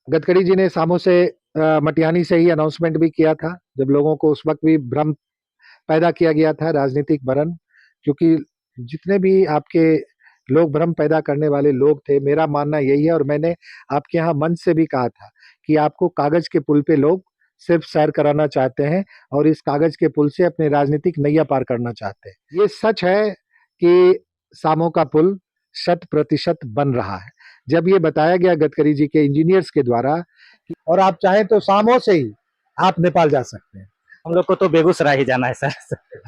गडकरी जी ने सामो से मटिहानी से ही अनाउंसमेंट भी किया था, जब लोगों को उस वक्त भी भ्रम पैदा किया गया था, राजनीतिक भ्रम। क्योंकि जितने भी आपके लोग भ्रम पैदा करने वाले लोग थे, मेरा मानना यही है और मैंने आपके यहाँ मंच से भी कहा था कि आपको कागज के पुल पे लोग सिर्फ सैर कराना चाहते हैं और इस कागज के पुल से अपने राजनीतिक नैया पार करना चाहते हैं। ये सच है कि सामो का पुल 100% बन रहा है। जब ये बताया गया गडकरी जी के इंजीनियर्स के द्वारा और आप चाहें तो सामो से ही आप नेपाल जा सकते हैं। हम लोग को तो बेगूसराय ही जाना है सर।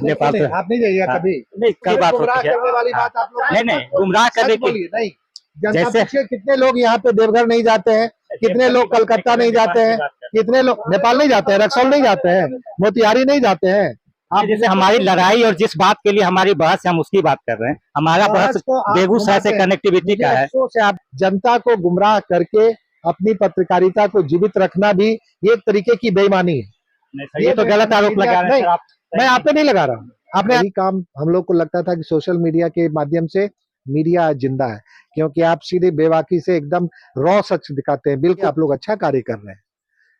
नेपाल नहीं, तो आप नहीं जाइएगा हाँ, कभी। नहीं क्या बात होती गुमराह है। करने वाली हाँ, बात आप लोग नहीं नहीं गुमराह करने की बोलिए नहीं। जनता जैसे पूछिए कितने लोग यहाँ पे देवघर नहीं जाते हैं, कितने लोग कलकत्ता नहीं जाते हैं, कितने लोग नेपाल नहीं जाते हैं, रक्सौल नहीं जाते हैं, मोतिहारी नहीं जाते हैं। आप जैसे हमारी लड़ाई और जिस बात के लिए हमारी बहस है हम उसकी बात कर रहे हैं। हमारा बहस बेगूसराय से कनेक्टिविटी का है। से आप जनता को गुमराह करके अपनी पत्रकारिता को जीवित रखना भी एक तरीके की बेईमानी है। ये तो गलत आरोप लगा रहे हैं सर आप। मैं आप पे नहीं लगा रहा हूँ। आपने यही काम हम लोग को लगता था कि सोशल मीडिया के माध्यम से मीडिया आज जिंदा है, क्योंकि आप सीधे बेबाकी से एकदम रॉ सच दिखाते हैं। बिल्कुल आप लोग अच्छा कार्य कर रहे हैं।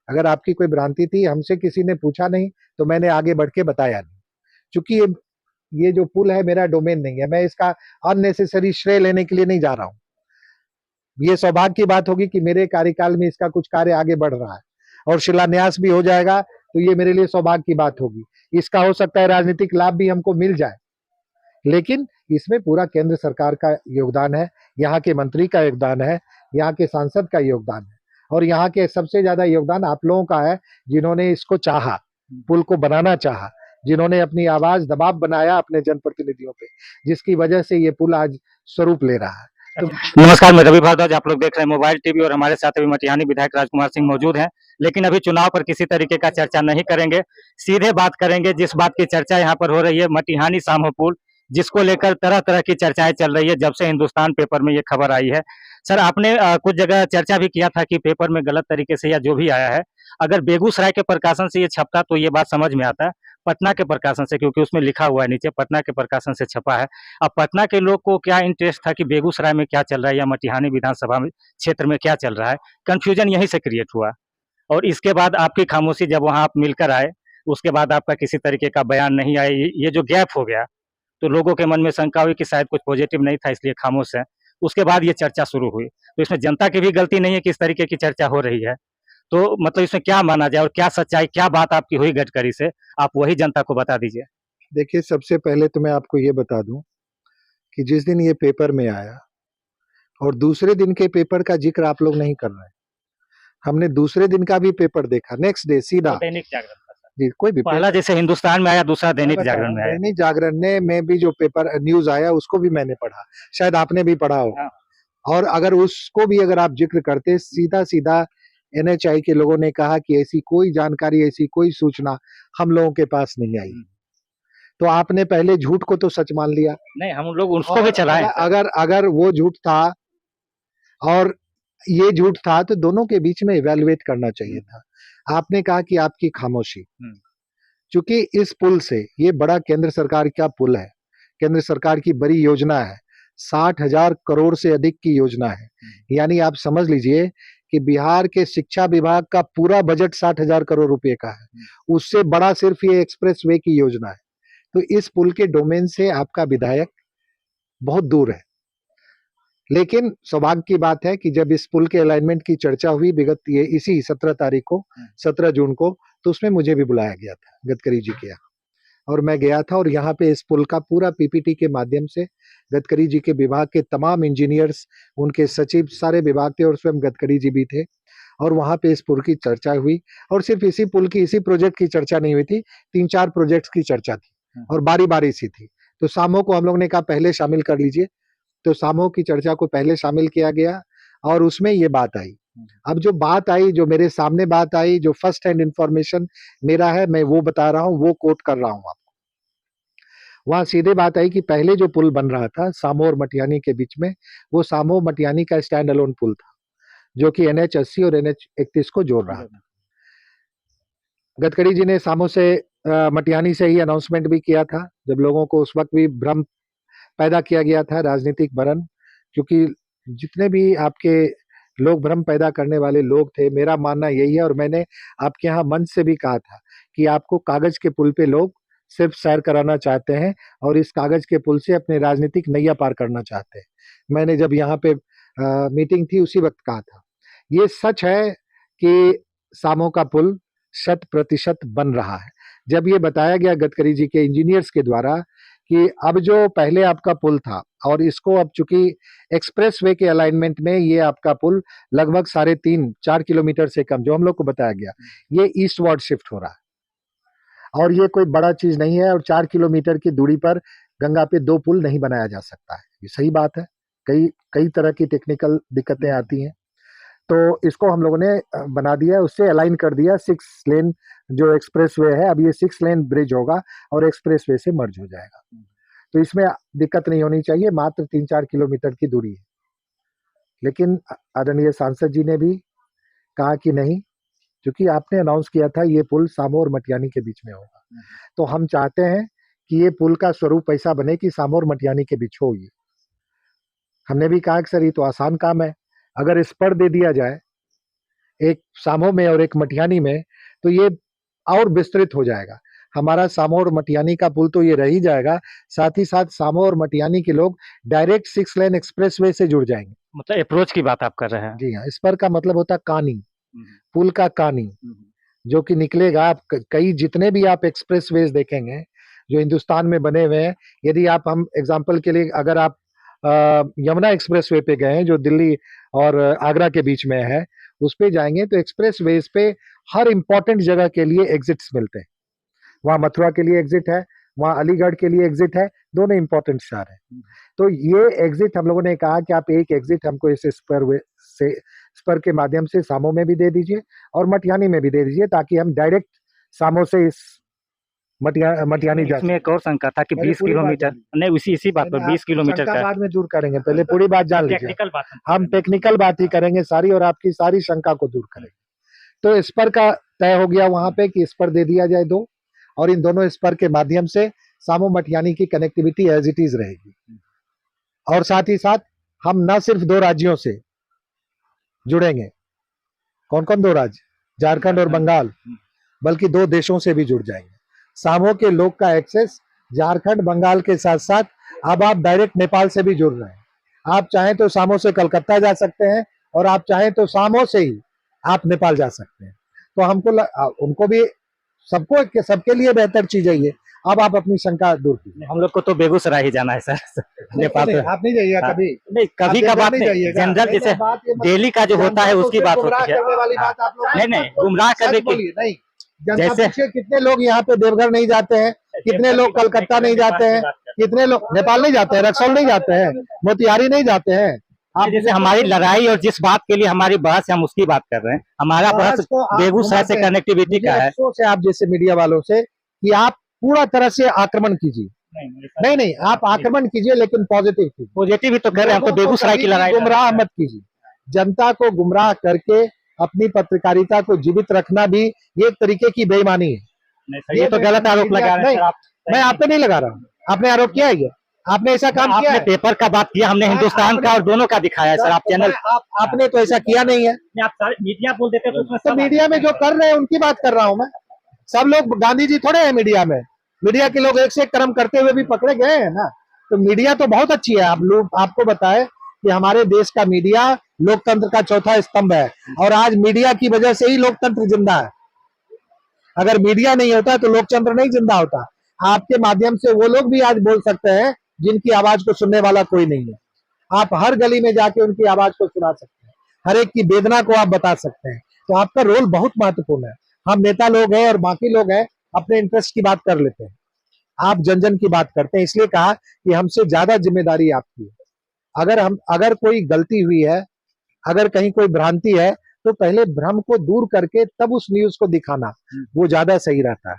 अगर आपकी कोई भ्रांति थी, हमसे किसी ने पूछा नहीं तो मैंने आगे बढ़ के बताया नहीं। चूंकि ये जो पुल है मेरा डोमेन नहीं है, मैं इसका अननेसेसरी श्रेय लेने के लिए नहीं जा रहा हूँ। ये सौभाग्य की बात होगी कि मेरे कार्यकाल में इसका कुछ कार्य आगे बढ़ रहा है और शिलान्यास भी हो जाएगा, तो ये मेरे लिए सौभाग्य की बात होगी। इसका हो सकता है राजनीतिक लाभ भी हमको मिल जाए, लेकिन इसमें पूरा केंद्र सरकार का योगदान है, यहाँ के मंत्री का योगदान है, यहाँ के सांसद का योगदान है और यहाँ के सबसे ज्यादा योगदान आप लोगों का है, जिन्होंने इसको चाहा, पुल को बनाना चाहा, जिन्होंने अपनी आवाज दबाव बनाया अपने जनप्रतिनिधियों पे, जिसकी वजह से ये पुल आज स्वरूप ले रहा है। तो नमस्कार, मैं रवि भारद्वाज, आप लोग देख रहे हैं मोबाइल टीवी और हमारे साथ अभी मटिहानी विधायक राजकुमार सिंह मौजूद हैं। लेकिन अभी चुनाव पर किसी तरीके का चर्चा नहीं करेंगे, सीधे बात करेंगे जिस बात की चर्चा यहाँ पर हो रही है, मटिहानी सामो पुल, जिसको लेकर तरह तरह की चर्चाएं चल रही है जब से हिंदुस्तान पेपर में ये खबर आई है। सर आपने कुछ जगह चर्चा भी किया था कि पेपर में गलत तरीके से या जो भी आया है, अगर बेगूसराय के प्रकाशन से ये छपता तो ये बात समझ में आता है, पटना के प्रकाशन से, क्योंकि उसमें लिखा हुआ है नीचे पटना के प्रकाशन से छपा है। अब पटना के लोग को क्या इंटरेस्ट था कि बेगूसराय में क्या चल रहा है या मटिहानी विधानसभा में क्षेत्र में क्या चल रहा है, कंफ्यूजन यहीं से क्रिएट हुआ। और इसके बाद आपकी खामोशी, जब वहां आप मिलकर आए उसके बाद आपका किसी तरीके का बयान नहीं आया, ये जो गैप हो गया तो लोगों के मन में शंका हुई कि शायद कुछ पॉजिटिव नहीं था इसलिए खामोश है। उसके बाद ये चर्चा शुरू हुई, तो इसमें जनता की भी गलती नहीं है कि इस तरीके की चर्चा हो रही है। तो मतलब इसमें क्या माना जाए और क्या सच्चाई, क्या बात आपकी हुई गडकरी से, आप वही जनता को बता दीजिए। देखिए, सबसे पहले तो मैं आपको ये बता दूं कि जिस दिन ये पेपर में आया और दूसरे दिन के पेपर का जिक्र आप लोग नहीं कर रहे हैं, हमने दूसरे दिन का भी पेपर देखा, नेक्स्ट डे सीधा दैनिक जागरण जी, कोई भी पहला जैसे हिंदुस्तान में आया, दूसरा दैनिक जागरण में आया। दैनिक जागरण में भी जो पेपर न्यूज आया उसको भी मैंने पढ़ा, शायद आपने भी पढ़ा हो। और अगर उसको भी अगर आप जिक्र करते, सीधा सीधा एनएचआई के लोगों ने कहा कि ऐसी कोई जानकारी, ऐसी कोई सूचना हम लोगों के पास नहीं आई। तो आपने पहले झूठ को तो सच मान लिया। नहीं, हम लोग उसको भी चलाएं। अगर अगर वो झूठ था और ये झूठ था तो दोनों के बीच में इवैल्यूएट करना चाहिए था। आपने कहा कि आपकी खामोशी, चूंकि इस पुल से, ये बड़ा केंद्र सरकार का पुल है, केंद्र सरकार की बड़ी योजना है, 60,000 करोड़ से अधिक की योजना है। यानी आप समझ लीजिए कि बिहार के शिक्षा विभाग का पूरा बजट 60,000 करोड़ रुपए का है। उससे बड़ा सिर्फ ये एक्सप्रेस वे की योजना है। तो इस पुल के डोमेन से आपका विधायक बहुत दूर है। लेकिन सौभाग्य की बात है कि जब इस पुल के अलाइनमेंट की चर्चा हुई विगत ये इसी 17 तारीख को, 17 जून को, तो उसमें मुझे भी बुलाया गया था गडकरी जी के यहाँ, और मैं गया था। और यहाँ पे इस पुल का पूरा पीपीटी के माध्यम से गडकरी जी के विभाग के तमाम इंजीनियर्स, उनके सचिव, सारे विभाग थे और स्वयं गडकरी जी भी थे। और वहां पे इस पुल की चर्चा हुई और सिर्फ इसी पुल की, इसी प्रोजेक्ट की चर्चा नहीं हुई थी, 3-4 प्रोजेक्ट्स की चर्चा थी और बारी बारी सी थी। तो सामो को हम लोग ने कहा पहले शामिल कर लीजिए, तो सामो की चर्चा को पहले शामिल किया गया और उसमें ये बात आई। अब जो बात आई, जो मेरे सामने बात आई, जो फर्स्ट हैंड इंफॉर्मेशन मेरा है, मैं वो बता रहा हूँ, वो कोट कर रहा हूँ आपको। वहां सीधे बात आई कि पहले जो पुल बन रहा था सामो और मटिहानी के बीच में, वो सामो मटिहानी का स्टैंड अलोन पुल था, जो कि NH80 और NH31 को जोड़ रहा था। गडकरी जी ने सामो से मटिहानी से ही अनाउंसमेंट भी किया था, जब लोगों को उस वक्त भी भ्रम पैदा किया गया था, राजनीतिक भ्रम। क्योंकि जितने भी आपके लोग भ्रम पैदा करने वाले लोग थे। मेरा मानना यही है, और मैंने आपके यहाँ मंच से भी कहा था कि आपको कागज के पुल पे लोग सिर्फ सैर कराना चाहते हैं और इस कागज के पुल से अपने राजनीतिक नैया पार करना चाहते हैं। मैंने जब यहाँ पे मीटिंग थी उसी वक्त कहा था। ये सच है कि सामो का पुल 100% बन रहा है। जब ये बताया गया गडकरी जी के इंजीनियर्स के द्वारा कि अब जो पहले आपका पुल था और इसको अब चूंकि एक्सप्रेसवे के अलाइनमेंट में ये आपका पुल लगभग 3.5-4 किलोमीटर से कम, जो हम लोग को बताया गया, ये ईस्टवर्ड शिफ्ट हो रहा है और ये कोई बड़ा चीज नहीं है। और 4 किलोमीटर की दूरी पर गंगा पे 2 पुल नहीं बनाया जा सकता है, ये सही बात है। कई कई तरह की टेक्निकल दिक्कतें आती हैं, तो इसको हम लोगों ने बना दिया, उससे अलाइन कर दिया। 6 लेन जो एक्सप्रेसवे है, अब ये 6 लेन ब्रिज होगा और एक्सप्रेसवे से मर्ज हो जाएगा, तो इसमें दिक्कत नहीं होनी चाहिए। मात्र 3-4 किलोमीटर की दूरी है। लेकिन आदरणीय सांसद जी ने भी कहा कि नहीं, क्योंकि आपने अनाउंस किया था ये पुल सामो और मटियानी के बीच में होगा, तो हम चाहते हैं कि ये पुल का स्वरूप ऐसा बने कि सामो और मटियानी के बीच हो। ये हमने भी कहा कि सर ये तो आसान काम है, अगर इस पर दे दिया जाए एक सामो में और एक मटियानी में, तो ये और विस्तृत हो जाएगा। हमारा सामो और मटियानी का पुल तो ये रह ही जाएगा, साथ ही साथ सामो और मटियानी के लोग डायरेक्ट 6 लेन एक्सप्रेसवे से जुड़ जाएंगे। मतलब अप्रोच की बात आप कर रहे हैं? जी हाँ, इस पर का मतलब होता है कानी, पुल का कानी, जो कि निकलेगा। आप कई जितने भी आप एक्सप्रेसवेज देखेंगे जो हिंदुस्तान में बने हुए हैं, यदि आप, हम एग्जांपल के लिए, अगर आप यमुना एक्सप्रेसवे पे गए हैं जो दिल्ली और आगरा के बीच में है, उस पे जाएंगे तो एक्सप्रेसवेज पे हर इंपॉर्टेंट जगह के लिए एग्जिट्स मिलते हैं। वहाँ मथुरा के लिए एग्जिट है, वहाँ अलीगढ़ के लिए एग्जिट है, दोनों इंपॉर्टेंट शहर है। तो ये एग्जिट हम लोगों ने कहा कि आप एक एग्जिट हमको इस स्पर के माध्यम से सामो में भी दे दीजिए और मटियानी में भी दे दीजिए, ताकि हम डायरेक्ट सामो से इस मटियानी जा। इसमें एक और शंका था कि 20 किलोमीटर, नहीं इसी बात पर 20 किलोमीटर का बाद में दूर करेंगे, पहले पूरी बात जान लीजिए। टेक्निकल बात हम टेक्निकल बात ही करेंगे सारी, और आपकी सारी शंका को दूर करेंगे। तो इस पर का तय हो गया वहां पे कि इस पर दे दिया जाए 2, और इन दोनों स्पर के माध्यम से सामो मटियानी की कनेक्टिविटी एज इट इज रहेगी। और साथ ही साथ हम न सिर्फ 2 राज्यों से जुड़ेंगे, कौन कौन 2 राज्य, झारखंड और बंगाल, बल्कि 2 देशों से भी जुड़ जाएंगे। सामो के लोग का एक्सेस झारखंड बंगाल के साथ साथ अब आप डायरेक्ट नेपाल से भी जुड़ रहे हैं। आप चाहें तो सामो से कलकत्ता जा सकते हैं, और आप चाहें तो सामो से ही आप नेपाल जा सकते हैं। तो हमको उनको भी, सबको, सबके लिए बेहतर चीज है ये। अब आप अपनी शंका दूर कीजिए। हम लोग को तो बेगूसराय ही जाना है सर, नेपाल। आप नहीं जाइएगा कभी? नहीं, कभी का बात नहीं, जनरल जैसे डेली का जो होता है उसकी बात होती है। नहीं, गुमराह करने की नहीं। जैसे कितने लोग यहाँ पे देवघर नहीं जाते हैं, कितने लोग कलकत्ता नहीं जाते हैं, कितने लोग नेपाल नहीं जाते हैं, रक्सौल नहीं जाते हैं, मोतिहारी नहीं जाते हैं। आप जैसे हमारी लड़ाई और जिस बात के लिए हमारी बहस है हम उसकी बात कर रहे हैं। हमारा बहस बेगूसराय से कनेक्टिविटी का है। से आप जैसे मीडिया वालों से कि आप पूरा तरह से आक्रमण कीजिए। नहीं, आप आक्रमण कीजिए, लेकिन पॉजिटिव कीजिए। पॉजिटिव ही तो कर रहे हैं, हम तो बेगूसराय की लड़ाई। गुमराह मत कीजिए। जनता को गुमराह करके अपनी पत्रकारिता को जीवित रखना भी ये एक तरीके की बेईमानी है। ये तो गलत आरोप लगा रहे हैं। मैं आप पे नहीं लगा रहा हूँ, आपने आरोप किया है, आपने ऐसा काम किया है। पेपर का बात किया हमने, हिंदुस्तान का और दोनों का दिखाया है सर। आप चैनल, आपने तो ऐसा किया नहीं है। आप मीडिया बोल देते तो मीडिया में जो कर रहे हैं उनकी बात कर रहा हूँ मैं। सब लोग गांधी जी थोड़े हैं मीडिया में। मीडिया के लोग एक से एक कर्म करते हुए भी पकड़े गए हैं ना। तो मीडिया तो बहुत अच्छी है। आप लोग, आपको बताए कि हमारे देश का मीडिया लोकतंत्र का चौथा स्तंभ है, और आज मीडिया की वजह से ही लोकतंत्र जिंदा है। अगर मीडिया नहीं होता तो लोकतंत्र नहीं जिंदा होता। आपके माध्यम से वो लोग भी आज बोल सकते हैं जिनकी आवाज को सुनने वाला कोई नहीं है। आप हर गली में जाके उनकी आवाज को सुना सकते हैं, हर एक की वेदना को आप बता सकते हैं। तो आपका रोल बहुत महत्वपूर्ण है। हम नेता लोग हैं और बाकी लोग हैं अपने इंटरेस्ट की बात कर लेते हैं, आप जन जन की बात करते हैं। इसलिए कहा कि हमसे ज्यादा जिम्मेदारी आपकी है। अगर कोई गलती हुई है, अगर कहीं कोई भ्रांति है, तो पहले भ्रम को दूर करके तब उस न्यूज को दिखाना, वो ज्यादा सही रहता है।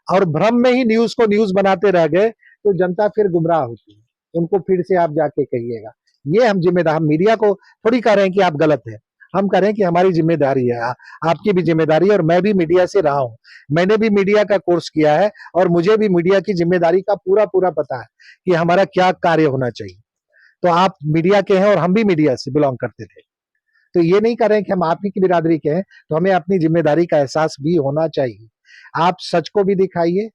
और भ्रम में ही न्यूज को न्यूज बनाते रह गए तो जनता फिर गुमराह होती है। उनको फिर से आप जाके कहिएगा। ये हम जिम्मेदार, हम मीडिया को थोड़ी कह रहे हैं कि आप गलत है, हम कह रहे हैं कि हमारी जिम्मेदारी है, आपकी भी जिम्मेदारी है। और मैं भी मीडिया से रहा हूं, मैंने भी मीडिया का कोर्स किया है, और मुझे भी मीडिया की जिम्मेदारी का पूरा पता है कि हमारा क्या कार्य होना चाहिए। तो आप मीडिया के हैं और हम भी मीडिया से बिलोंग करते थे। तो ये नहीं कर रहे हैं कि हम आप ही की बिरादरी के हैं, तो हमें अपनी जिम्मेदारी का एहसास भी होना चाहिए। आप सच को भी दिखाइए,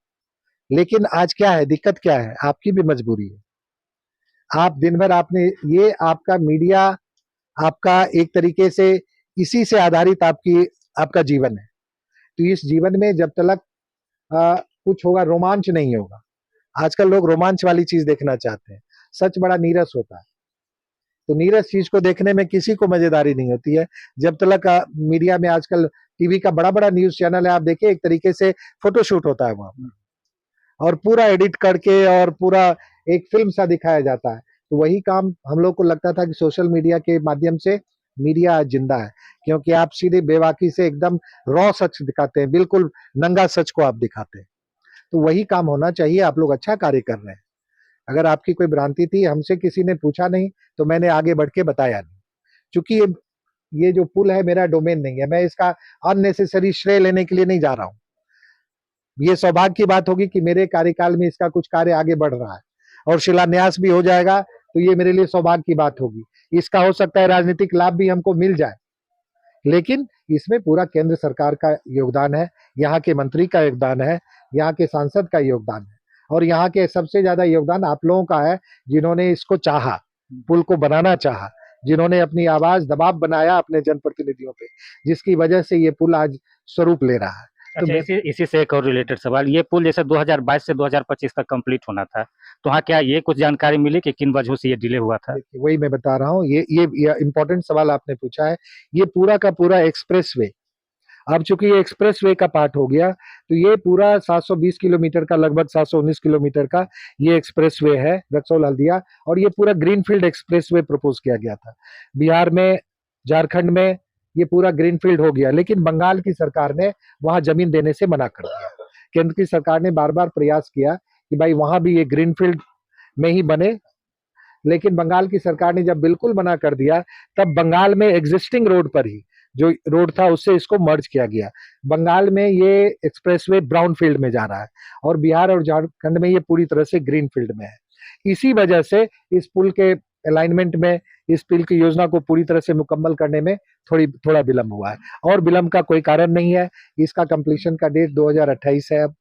लेकिन आज क्या है, दिक्कत क्या है, आपकी भी मजबूरी है। आप दिन भर आपने ये आपका मीडिया, आपका एक तरीके से इसी से आधारित आपका जीवन है। तो इस जीवन में जब तक कुछ होगा, रोमांच नहीं होगा। आजकल लोग रोमांच वाली चीज देखना चाहते हैं, सच बड़ा नीरस होता है। तो नीरस चीज को देखने में किसी को मजेदारी नहीं होती है। जब तक मीडिया में आजकल टीवी का बड़ा बड़ा न्यूज चैनल है, आप देखिए एक तरीके से फोटोशूट होता है वहां पर, और पूरा एडिट करके और पूरा एक फिल्म सा दिखाया जाता है। तो वही काम हम लोग को लगता था कि सोशल मीडिया के माध्यम से मीडिया आज जिंदा है, क्योंकि आप सीधे बेबाकी से एकदम रॉ सच दिखाते हैं, बिल्कुल नंगा सच को आप दिखाते हैं। तो वही काम होना चाहिए। आप लोग अच्छा कार्य कर रहे हैं। अगर आपकी कोई भ्रांति थी, हमसे किसी ने पूछा नहीं, तो मैंने आगे बढ़ के बताया नहीं। चूंकि ये जो पुल है मेरा डोमेन नहीं है, मैं इसका अननेसेसरी श्रेय लेने के लिए नहीं जा रहा हूं। ये सौभाग्य की बात होगी कि मेरे कार्यकाल में इसका कुछ कार्य आगे बढ़ रहा है और शिलान्यास भी हो जाएगा, तो ये मेरे लिए सौभाग्य की बात होगी। इसका हो सकता है राजनीतिक लाभ भी हमको मिल जाए, लेकिन इसमें पूरा केंद्र सरकार का योगदान है, यहाँ के मंत्री का योगदान है, यहाँ के सांसद का योगदान है, और यहाँ के सबसे ज्यादा योगदान आप लोगों का है, जिन्होंने इसको चाहा, पुल को बनाना चाहा, जिन्होंने अपनी आवाज दबाव बनाया अपने जनप्रतिनिधियों पे, जिसकी वजह से ये पुल आज स्वरूप ले रहा है। अच्छा, इसी से एक और रिलेटेड सवाल, ये पुल जैसे 2022 से 2025 तक कंप्लीट होना था, तो हाँ क्या ये कुछ जानकारी मिली कि किन वजहों से ये डिले हुआ था? वही मैं बता रहा हूँ, ये इम्पोर्टेंट सवाल आपने पूछा है। ये पूरा का पूरा एक्सप्रेसवे, अब चूंकि ये एक्सप्रेसवे का पार्ट हो गया, तो ये पूरा 720 किलोमीटर का, लगभग 719 किलोमीटर का ये एक्सप्रेसवे है, रक्सौल हल्दिया, और ये पूरा ग्रीनफील्ड एक्सप्रेसवे प्रपोज किया गया था। बिहार में, झारखंड में ये पूरा ग्रीनफील्ड हो गया, लेकिन बंगाल की सरकार ने वहां जमीन देने से मना कर दिया। केंद्र की सरकार ने बार बार प्रयास किया कि भाई वहां भी ये ग्रीनफील्ड में ही बने, लेकिन बंगाल की सरकार ने जब बिल्कुल मना कर दिया, तब बंगाल में एग्जिस्टिंग रोड पर ही, जो रोड था उससे इसको मर्ज किया गया। बंगाल में ये एक्सप्रेसवे ब्राउन फील्ड में जा रहा है, और बिहार और झारखंड में ये पूरी तरह से ग्रीन फील्ड में है। इसी वजह से इस पुल के अलाइनमेंट में, इस पुल की योजना को पूरी तरह से मुकम्मल करने में थोड़ा विलंब हुआ है, और विलंब का कोई कारण नहीं है। इसका कंप्लीशन का डेट 2028 है। अब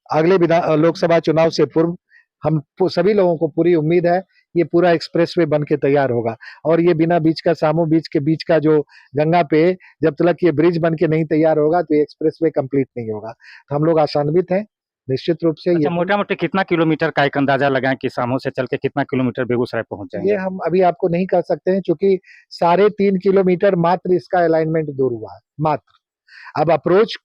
अगले लोकसभा चुनाव से पूर्व हम सभी लोगों को पूरी उम्मीद है ये पूरा एक्सप्रेसवे बन के तैयार होगा, और ये बिना बीच का, सामो बीच के बीच का जो गंगा पे, जब तक ये ब्रिज बन के नहीं तैयार होगा, तो ये एक्सप्रेसवे कंप्लीट नहीं होगा। तो हम लोग आशान्वित हैं निश्चित रूप से। अच्छा, मोटा मोटी कितना किलोमीटर का एक अंदाजा लगाएं कि सामो से चल के कितना किलोमीटर बेगूसराय पहुंच जाएंगे? ये हम अभी आपको नहीं कर सकते हैं, क्योंकि 3.5 किलोमीटर मात्र इसका अलाइनमेंट दूर हुआ है, मात्र। अब अप्रोच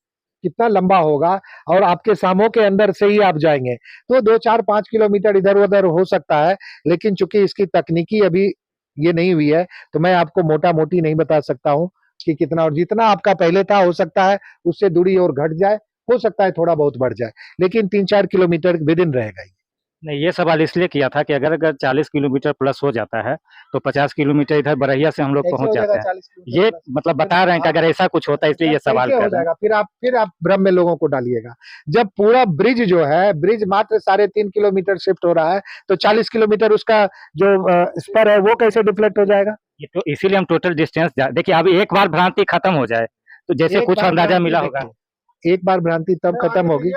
कितना लंबा होगा, और आपके सामो के अंदर से ही आप जाएंगे, तो 2, 4, 5 किलोमीटर इधर उधर हो सकता है, लेकिन चूंकि इसकी तकनीकी अभी ये नहीं हुई है, तो मैं आपको मोटा मोटी नहीं बता सकता हूं कि कितना, और जितना आपका पहले था, हो सकता है उससे दूरी और घट जाए, हो सकता है थोड़ा बहुत बढ़ जाए, लेकिन 3-4 किलोमीटर विद इन रहेगा। नहीं, ये सवाल इसलिए किया था कि अगर 40 किलोमीटर प्लस हो जाता है, तो 50 किलोमीटर इधर बरहिया से हम लोग पहुंच जाते हैं। ये मतलब बता रहे हैं कि अगर ऐसा कुछ होता है, इसलिए ये सवाल कर रहे हैं। फिर आप भ्रम में लोगों को डालिएगा। जब पूरा ब्रिज जो है, ब्रिज मात्र 3.5 किलोमीटर शिफ्ट हो रहा है, तो 40 किलोमीटर उसका जो स्पर है, वो कैसे डिफ्लेक्ट हो जाएगा? ये तो इसीलिए हम टोटल डिस्टेंस, देखिए अभी एक बार भ्रांति खत्म हो जाए, तो जैसे कुछ अंदाजा मिला होगा। एक बार भ्रांति तब खत्म होगी,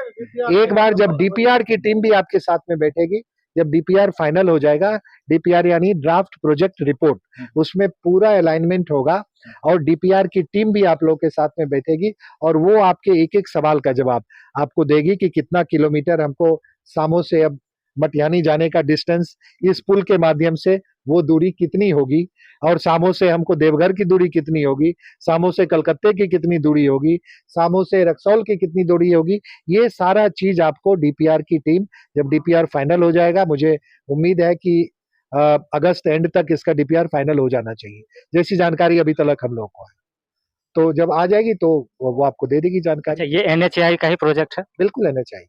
एक बार जब डीपीआर की टीम भी आपके साथ में बैठेगी, जब डीपीआर फाइनल हो जाएगा, डीपीआर यानी ड्राफ्ट प्रोजेक्ट रिपोर्ट, उसमें पूरा अलाइनमेंट होगा, और डीपीआर की टीम भी आप लोग के साथ में बैठेगी, और वो आपके एक एक सवाल का जवाब आपको देगी कि कितना किलोमीटर हमको सामो से अब मटिहानी जाने का डिस्टेंस, इस पुल के माध्यम से वो दूरी कितनी होगी, और सामो से हमको देवघर की दूरी कितनी होगी, सामो से कलकत्ते की कितनी दूरी होगी, सामो से रक्सौल की कितनी दूरी होगी। ये सारा चीज आपको डीपीआर की टीम, जब डीपीआर फाइनल हो जाएगा, मुझे उम्मीद है कि अगस्त एंड तक इसका डीपीआर फाइनल हो जाना चाहिए, जैसी जानकारी अभी तक हम लोग को है। तो जब आ जाएगी तो वो आपको दे देगी जानकारी। ये एनएचएआई का ही प्रोजेक्ट है? बिल्कुल एनएचएआई।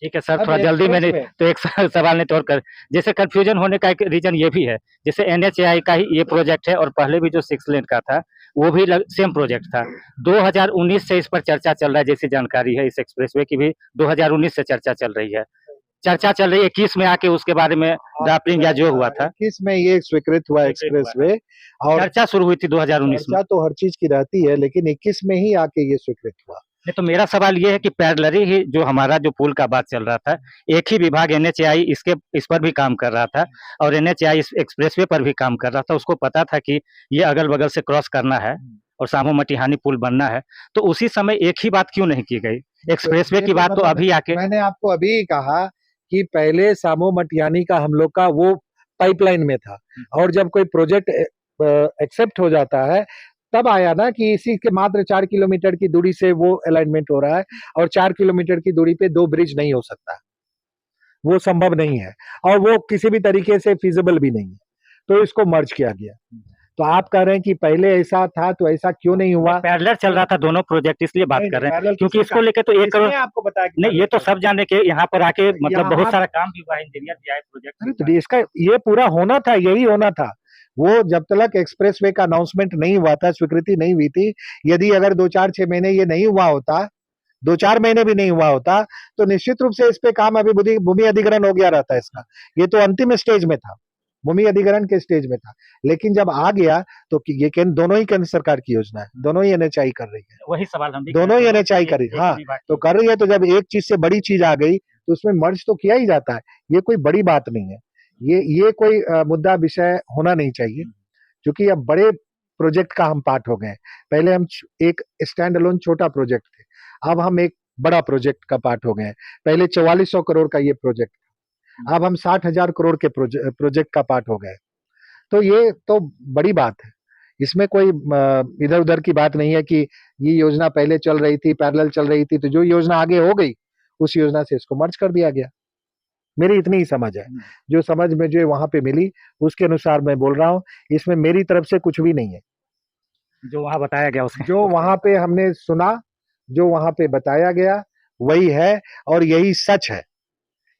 ठीक है सर, थोड़ा जल्दी मैंने तो एक सवाल नहीं कर, जैसे कंफ्यूजन होने का एक रीजन ये भी है, जैसे एनएचएआई का ही ये प्रोजेक्ट है, और पहले भी जो 6 लेन का था वो भी सेम प्रोजेक्ट था। 2019 से इस पर चर्चा चल रहा है, जैसी जानकारी है इस एक्सप्रेसवे की भी 2019 से चर्चा चल रही है। चर्चा चल रही है 21 में आके उसके बारे में ड्राफ्टिंग या जो हुआ था 21 में ये स्वीकृत हुआ एक्सप्रेस वे, और चर्चा शुरू हुई थी 2019 में। चर्चा तो हर चीज की रहती है, लेकिन 21 में ही आके ये स्वीकृत हुआ। नहीं, तो मेरा सवाल ये है कि पैरेलली ही जो हमारा जो पुल का बात चल रहा था, एक ही विभाग एनएचएआई इस पर भी काम कर रहा था और एनएचएआई इस एक्सप्रेसवे पर भी काम कर रहा था। उसको पता था कि ये अगल बगल से क्रॉस करना है और सामो मटिहानी पुल बनना है, तो उसी समय एक ही बात क्यों नहीं की गई? एक्सप्रेसवे की बात तो अभी आके, मैंने आपको अभी कहा कि पहले सामो मटिहानी का हम लोग का वो पाइपलाइन में था, और जब कोई प्रोजेक्ट एक्सेप्ट हो जाता है तब आया ना कि इसी के मात्र 4 किलोमीटर की दूरी से वो अलाइनमेंट हो रहा है, और 4 किलोमीटर की दूरी पे 2 ब्रिज नहीं हो सकता, वो संभव नहीं है, और वो किसी भी तरीके से फिजिबल भी नहीं है, तो इसको मर्ज किया गया। तो आप कह रहे हैं कि पहले ऐसा था तो ऐसा क्यों नहीं हुआ? पैरेलल चल रहा था दोनों प्रोजेक्ट, इसलिए बात कर रहे हैं, क्योंकि इसको लेके तो 1 करोड़ आपको बताया नहीं, ये तो सब जाने के यहाँ पर आके मतलब बहुत सारा काम भी हुआ, इंजीनियर भी आए प्रोजेक्ट। तो इसका ये पूरा होना था, यही होना था। वो जब तक एक्सप्रेसवे का अनाउंसमेंट नहीं हुआ था, स्वीकृति नहीं हुई थी, यदि अगर 2-4-6 महीने ये नहीं हुआ होता, 2-4 महीने भी नहीं हुआ होता, तो निश्चित रूप से इस पे काम अभी भूमि अधिग्रहण हो गया रहता है इसका। ये तो अंतिम स्टेज में था, भूमि अधिग्रहण के स्टेज में था, लेकिन जब आ गया तो ये दोनों ही केंद्र सरकार की योजना है, दोनों ही एनएचआई कर रही है। वही सवाल हम भी दोनों ही एनएचआई कर रही है। हाँ, तो कर रही है, तो जब एक चीज से बड़ी चीज आ गई तो उसमें मर्ज तो किया ही जाता है, ये कोई बड़ी बात नहीं है, ये कोई मुद्दा विषय होना नहीं चाहिए, क्योंकि अब बड़े प्रोजेक्ट का हम पार्ट हो गए। पहले हम एक स्टैंड अलोन छोटा प्रोजेक्ट थे, अब हम एक बड़ा प्रोजेक्ट का पार्ट हो गए। पहले 4400 करोड़ का ये प्रोजेक्ट, अब हम 60,000 करोड़ के प्रोजेक्ट का पार्ट हो गए। तो ये तो बड़ी बात है, इसमें कोई इधर उधर की बात नहीं है कि ये योजना पहले चल रही थी, पैरेलल चल रही थी, तो जो योजना आगे हो गई उस योजना से इसको मर्ज कर दिया गया। मेरी इतनी ही समझ है, जो समझ में जो वहां पे मिली उसके अनुसार मैं बोल रहा हूँ, इसमें मेरी तरफ से कुछ भी नहीं है। जो वहां बताया गया उसमें, जो वहां पे हमने सुना, जो वहां पे बताया गया वही है, और यही सच है,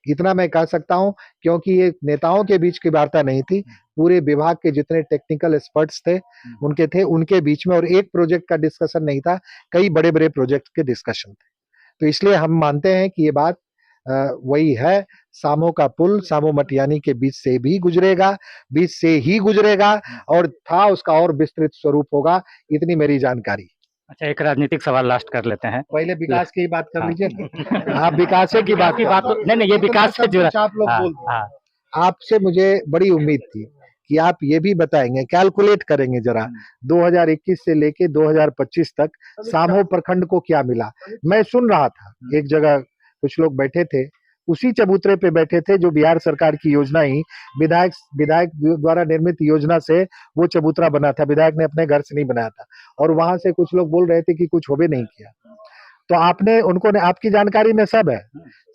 इतना मैं कह सकता हूं, क्योंकि ये नेताओं के बीच की वार्ता नहीं थी, पूरे विभाग के जितने टेक्निकल एक्सपर्ट्स थे उनके बीच में, और एक प्रोजेक्ट का डिस्कशन नहीं था, कई बड़े बड़े प्रोजेक्ट के डिस्कशन थे। तो इसलिए हम मानते हैं कि ये बात वही है, सामो का पुल सामो मटिहानी के बीच से भी गुजरेगा, बीच से ही गुजरेगा, और था उसका और विस्तृत स्वरूप होगा, इतनी मेरी जानकारी। अच्छा, एक राजनीतिक सवाल लास्ट कर लेते हैं। पहले विकास की बात कर हाँ। लीजिए। आप विकास की बात नहीं, ये विकास से जुड़ा, आप लोग हाँ, बोल हाँ। आपसे मुझे बड़ी उम्मीद थी कि आप ये भी बताएंगे, कैलकुलेट करेंगे जरा 2021 से लेके 2025 तक सामो प्रखंड को क्या मिला। मैं सुन रहा था, एक जगह कुछ लोग बैठे थे, उसी चबूतरे पे बैठे थे जो बिहार सरकार की योजना ही, विधायक द्वारा निर्मित योजना से वो चबूतरा बना था, विधायक ने अपने घर से नहीं बनाया था, और वहां से कुछ लोग बोल रहे थे कि कुछ होबे नहीं किया। तो आपने उनको ने आपकी जानकारी में सब है,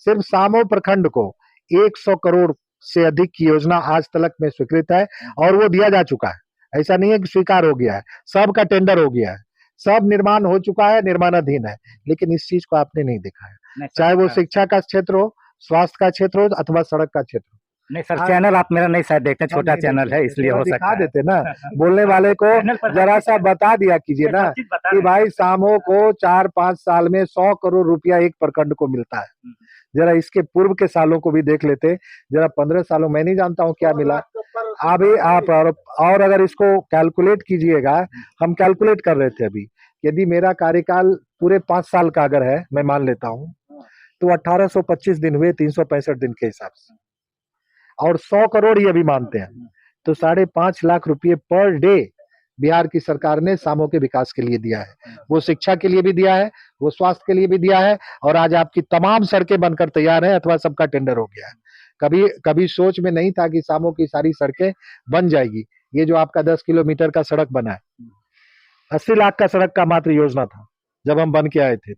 सिर्फ सामो प्रखंड को 100 करोड़ से अधिक की योजना आज तक में स्वीकृत है, और वो दिया जा चुका है। ऐसा नहीं है कि स्वीकार हो गया है, सबका टेंडर हो गया है, सब निर्माण हो चुका है, निर्माणाधीन है, लेकिन इस चीज को आपने नहीं देखा है, चाहे वो शिक्षा का क्षेत्र हो, स्वास्थ्य का क्षेत्र हो, अथवा सड़क का क्षेत्र हो। नहीं सर, चैनल आप मेरा नहीं शायद देखते, छोटा चैनल है इसलिए हो सकता है। देते ना, बोलने वाले को जरा सा बता दिया कीजिए ना कि भाई सामो को 4-5 साल में 100 करोड़ रुपया एक प्रखंड को मिलता है। जरा इसके पूर्व के सालों को भी देख लेते, जरा 15 सालों, मैं नहीं जानता हूँ क्या मिला। अभी आप और अगर इसको कैलकुलेट कीजिएगा, हम कैलकुलेट कर रहे थे अभी, यदि मेरा कार्यकाल पूरे 5 साल का अगर है, मैं मान लेता हूँ, तो 1825 दिन हुए 365 दिन के हिसाब से, और 100 करोड़ ये भी मानते हैं, तो 5.5 लाख रुपए पर डे बिहार की सरकार ने सामो के विकास के लिए दिया है। वो शिक्षा के लिए भी दिया है, वो स्वास्थ्य के लिए भी दिया है, और आज आपकी तमाम सड़कें बनकर तैयार है, अथवा सबका टेंडर हो गया है। कभी सोच में नहीं था कि सामो की सारी सड़कें बन जाएगी। ये जो आपका 10 किलोमीटर का सड़क बना है, 80 लाख का सड़क का मात्र योजना था जब हम बन के आए थे।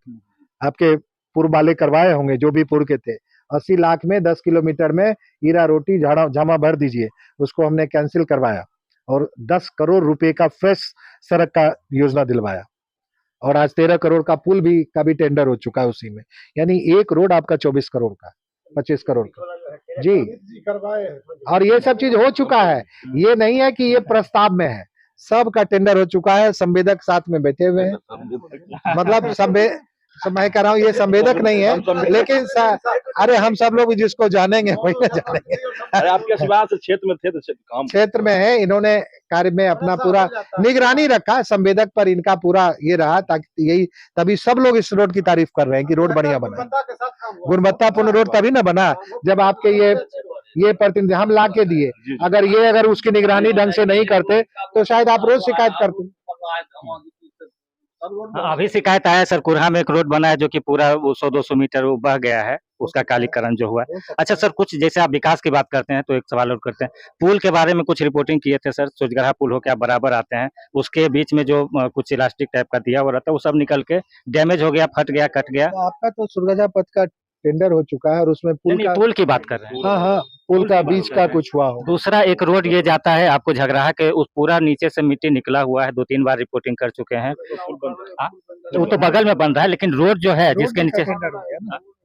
आपके पूर्व वाले करवाए होंगे, जो भी पूर्व के थे, 80 लाख में 10 किलोमीटर में हीरा रोटी झामा भर दीजिए, उसको हमने कैंसिल करवाया, और 10 करोड़ रुपए का फ्रेश सड़क का योजना दिलवाया, और आज 13 करोड़ का पुल का भी टेंडर हो चुका है उसी में। यानी एक रोड आपका 24 करोड़ का, 25 करोड़ का जी, और ये सब चीज हो चुका है। ये नहीं है कि ये प्रस्ताव में है, सब का टेंडर हो चुका है, संवेदक साथ में बैठे हुए हैं, मतलब तो मैं कह रहा हूँ ये संवेदक नहीं है, लेकिन अरे हम सब लोग जिसको जानेंगे वही ना जानेंगे। अरे आपके शिवास क्षेत्र में थे तो क्षेत्र में है, इन्होंने कार्य में अपना पूरा निगरानी रखा, संवेदक पर इनका पूरा ये रहा, ताकि यही तभी सब लोग इस रोड की तारीफ कर रहे हैं कि रोड बढ़िया बना, गुणवत्तापूर्ण रोड तभी ना बना जब आपके ये प्रतिनिधि हम ला के दिए। अगर उसकी निगरानी ढंग से नहीं करते तो शायद आप रोज शिकायत करते। अभी शिकायत आया सर, कुरहा में एक रोड बना है जो कि पूरा 100-200 मीटर वो बह गया है, उसका कालीकरण जो हुआ है। अच्छा सर, कुछ जैसे आप विकास की बात करते हैं तो एक सवाल और करते हैं, पुल के बारे में कुछ रिपोर्टिंग किए थे सर, सूचगढ़ा पुल हो के आप बराबर आते हैं, उसके बीच में जो कुछ इलास्टिक टाइप का दिया हुआ रहता है वो सब निकल के डैमेज हो गया, फट गया, कट गया। तो आपका तो सूरगढ़ा पथ का टेंडर हो चुका है और उसमें पुल की बात कर रहे हैं। हाँ, पुल का बीच का कुछ हुआ हो। दूसरा एक रोड ये जाता है आपको झगराहा के, उस पूरा नीचे से मिट्टी निकला हुआ है, 2-3 बार रिपोर्टिंग कर चुके हैं। तो वो तो बगल में बन रहा है, लेकिन रोड जो है जिसके नीचे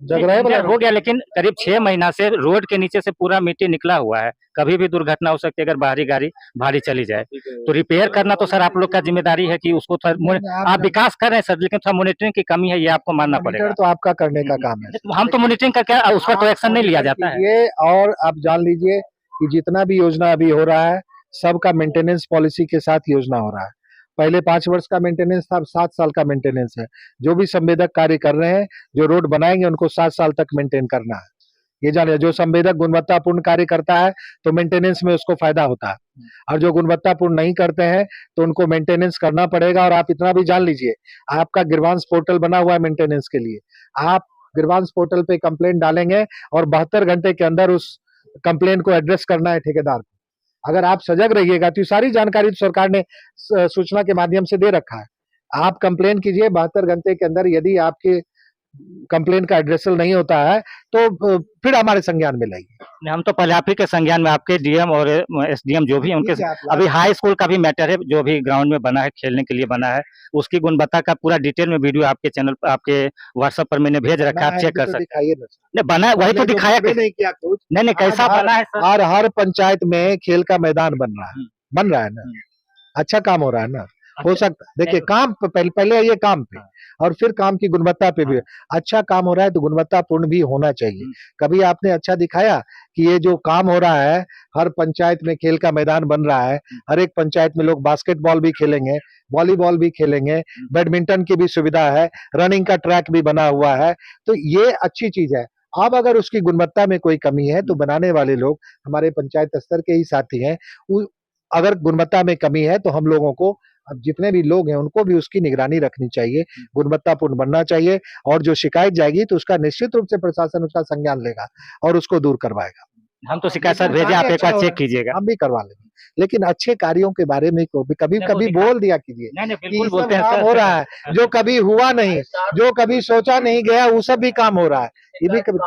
झगराहा हो गया, लेकिन करीब 6 महीना से रोड के नीचे से पूरा मिट्टी निकला हुआ है, कभी भी दुर्घटना हो सकती है अगर बाहरी गाड़ी भारी चली जाए। तो रिपेयर करना तो सर आप लोग का जिम्मेदारी है कि उसको आप विकास कर रहे हैं सर, लेकिन थोड़ा मॉनिटरिंग की कमी है, ये आपको मानना पड़ेगा। तो आपका करने का काम है, हम तो मॉनिटरिंग करके उस पर तो एक्शन नहीं लिया जाता है। ये और आप जान लीजिए कि जितना भी योजना अभी हो रहा है सबका मेंटेनेंस पॉलिसी के साथ योजना हो रहा है। पहले 5 वर्ष का मेंटेनेंस था, अब 7 साल का मेंटेनेंस है। जो भी संवेदक कार्य कर रहे हैं, जो रोड बनाएंगे उनको 7 साल तक मेंटेन करना है। ये जानिए, जो संवेदक गुणवत्तापूर्ण कार्य करता है तो मेंटेनेंस में उसको फायदा होता है, और जो गुणवत्तापूर्ण नहीं करते हैं तो उनको मेंटेनेंस करना पड़ेगा। और आप इतना भी जान लीजिए, आपका गिरवांश पोर्टल बना हुआ है मेंटेनेंस के लिए, आप गिरवांश पोर्टल पे कंप्लेंट डालेंगे और 72 घंटे के अंदर उस कंप्लेंट को एड्रेस करना है ठेकेदार को। अगर आप सजग रहिएगा तो सारी जानकारी तो सरकार ने सूचना के माध्यम से दे रखा है। आप कंप्लेंट कीजिए, 72 घंटे के अंदर यदि आपके कंप्लेंट का एड्रेसल नहीं होता है तो फिर हमारे संज्ञान में लाइए। हम तो पहले आप ही के संज्ञान में, आपके डीएम और एसडीएम जो भी उनके, अभी हाई स्कूल का भी मैटर है जो भी ग्राउंड में बना है, खेलने के लिए बना है, उसकी गुणवत्ता का पूरा डिटेल में वीडियो आपके चैनल, आपके व्हाट्सएप पर मैंने भेज रखा है, आप चेक कर सकते हैं। नहीं बना, वही तो दिखाया नहीं किया कुछ, नहीं कैसा बना है सर। और हर पंचायत में खेल का मैदान बन रहा है ना, अच्छा काम हो रहा है ना। हो सकता है, देखिए काम पहले ये काम पे और फिर काम की गुणवत्ता पे भी अच्छा काम हो रहा है तो गुणवत्तापूर्ण भी होना चाहिए। कभी आपने अच्छा दिखाया कि ये जो काम हो रहा है, हर पंचायत में खेल का मैदान बन रहा है, हर एक पंचायत में लोग बास्केटबॉल भी खेलेंगे, वॉलीबॉल भी खेलेंगे, बैडमिंटन की भी सुविधा है, रनिंग का ट्रैक भी बना हुआ है, तो ये अच्छी चीज है। अब अगर उसकी गुणवत्ता में कोई कमी है तो बनाने वाले लोग हमारे पंचायत स्तर के ही साथी हैं, अगर गुणवत्ता में कमी है तो हम लोगों को, अब जितने भी लोग हैं उनको भी उसकी निगरानी रखनी चाहिए, गुणवत्तापूर्ण बनना चाहिए, और जो शिकायत जाएगी तो उसका निश्चित रूप से प्रशासन उसका संज्ञान लेगा और उसको दूर करवाएगा। हम तो शिकायत सर भेजे, आप एक बार चेक कीजिएगा। हम भी करवा लेंगे, लेकिन अच्छे कार्यों के बारे में कभी बोल दिया कीजिए। नहीं बिल्कुल बोलते हैं सर। हो रहा है जो कभी हुआ नहीं, जो कभी सोचा नहीं गया, वो सब भी काम हो रहा है, ये भी कभी